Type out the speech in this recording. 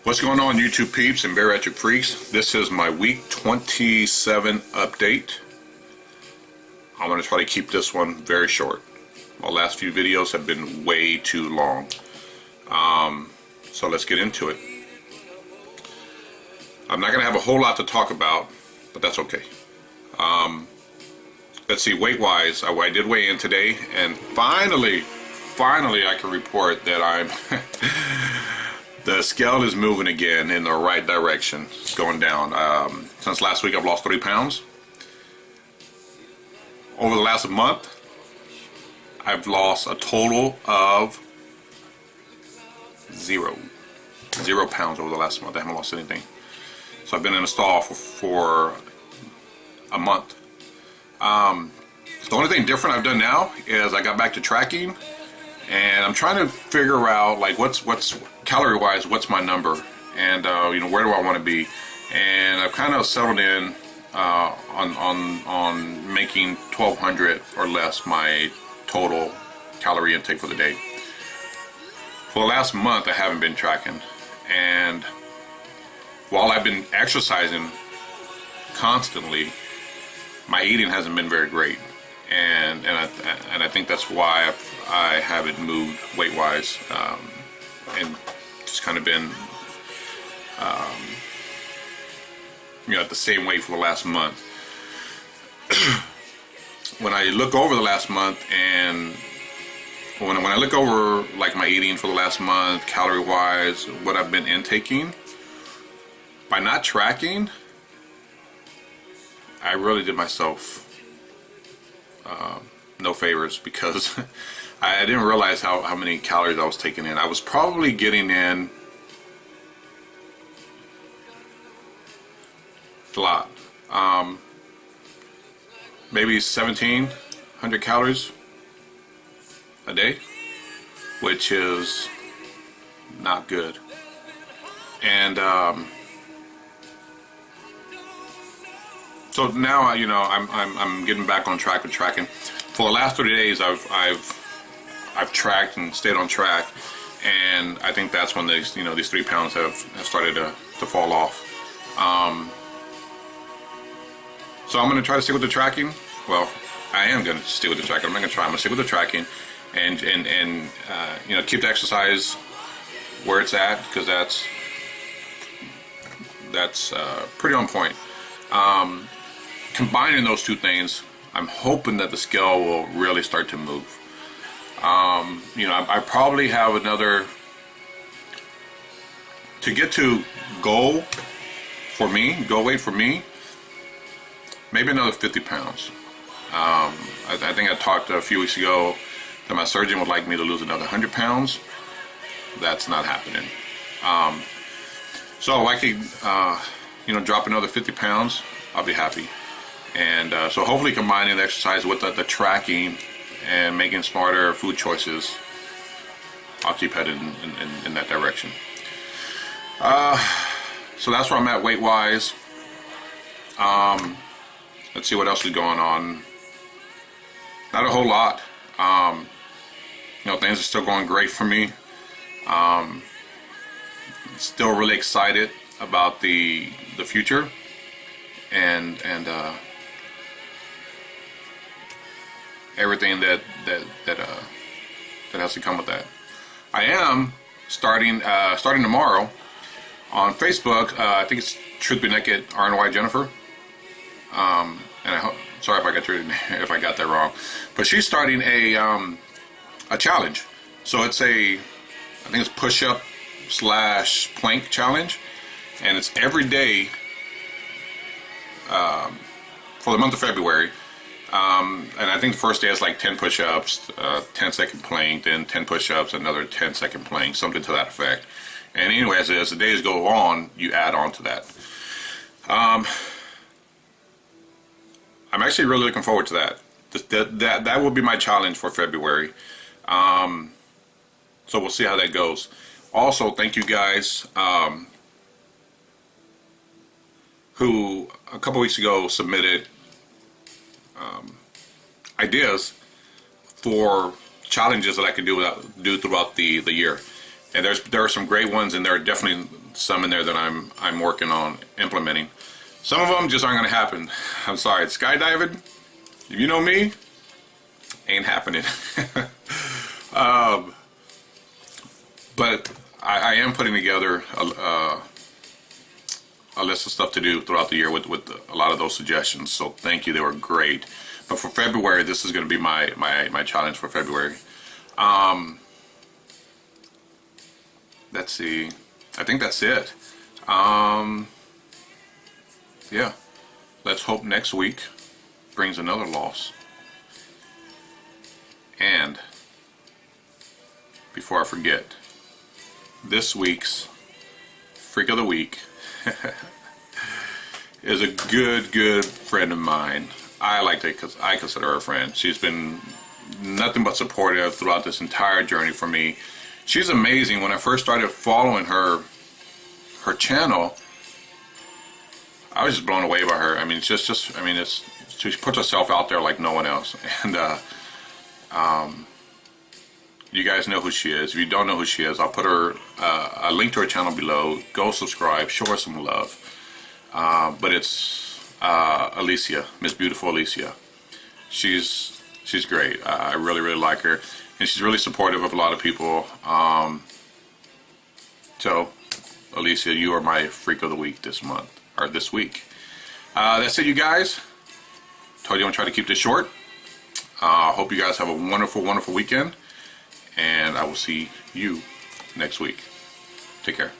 What's going on, YouTube peeps and bariatric freaks? This is my week 27 update. I'm going to try to keep this one very short. My last few videos have been way too long. So let's get into it. I'm not going to have a whole lot to talk about, but that's okay. Let's see, weight-wise, I did weigh in today, and finally I can report that I'm... The scale is moving again in the right direction. It's going down. Since last week, I've lost 3 pounds. Over the last month, I've lost a total of 0 pounds over the last month. I haven't lost anything. So I've been in a stall for a month. The only thing different I've done now is I got back to tracking, and I'm trying to figure out like what's calorie wise, what's my number, and where do I want to be. And I've kind of settled in on making 1,200 or less my total calorie intake for the day. For the last month I haven't been tracking, and while I've been exercising constantly, my eating hasn't been very great, and I think that's why I haven't moved weight wise, and just kind of been at the same weight for the last month. When I look over the last month, and when I look over like my eating for the last month, calorie wise, what I've been intaking, by not tracking, I really did myself no favors, because I didn't realize how many calories I was taking in. I was probably getting in a lot, maybe 1,700 calories a day, which is not good. And so now I'm getting back on track with tracking. For the last 30 days, I've tracked and stayed on track, and I think that's when these 3 pounds have started to fall off. So I'm going to try to stick with the tracking. Well, I am going to stick with the tracking. I'm not going to try. I'm going to stick with the tracking, and keep the exercise where it's at, because that's pretty on point. Combining those two things, I'm hoping that the scale will really start to move. I probably have another, to get to goal weight for me, maybe another 50 pounds. I think I talked a few weeks ago that my surgeon would like me to lose another 100 pounds. That's not happening. So if I could, drop another 50 pounds, I'll be happy. And so hopefully combining the exercise with the tracking and making smarter food choices, I'll keep heading in that direction. So that's where I'm at weight wise. Let's see what else is going on. Not a whole lot. Things are still going great for me. Still really excited about the future, and everything that has to come with that. I am starting tomorrow on Facebook. I think it's Truth Be Naked Rny Jennifer. And sorry if I got that wrong, but she's starting a challenge. So it's I think it's push-up / plank challenge, and it's every day for the month of February. And I think the first day is like 10 push-ups, 10-second plank, then 10 push-ups, another 10-second plank, something to that effect. And anyway, as the days go on, you add on to that. I'm actually really looking forward to that. That will be my challenge for February. So we'll see how that goes. Also, thank you guys who a couple weeks ago submitted ideas for challenges that I could do throughout the year. And there are some great ones, and there are definitely some in there that I'm working on implementing. Some of them just aren't going to happen. I'm sorry. Skydiving, if you know me, ain't happening. But I am putting together a list of stuff to do throughout the year with a lot of those suggestions. So thank you. They were great. But for February, this is going to be my challenge for February. Let's see. I think that's it. Yeah. Let's hope next week brings another loss. And before I forget, this week's Freak of the Week is a good friend of mine. I like to, because I consider her a friend. She's been nothing but supportive throughout this entire journey for me. She's amazing. When I first started following her channel, I was just blown away by her. I mean, it's just I mean, she puts herself out there like no one else. And you guys know who she is. If you don't know who she is, I'll put her a link to her channel below. Go subscribe, show her some love. But it's Alicia, Miss Beautiful Alicia. She's great. I really like her, and she's really supportive of a lot of people. So, Alicia, you are my Freak of the Week this month, or this week. That's it, you guys. Told you I'm trying to keep this short. Hope you guys have a wonderful weekend, and I will see you next week. Take care.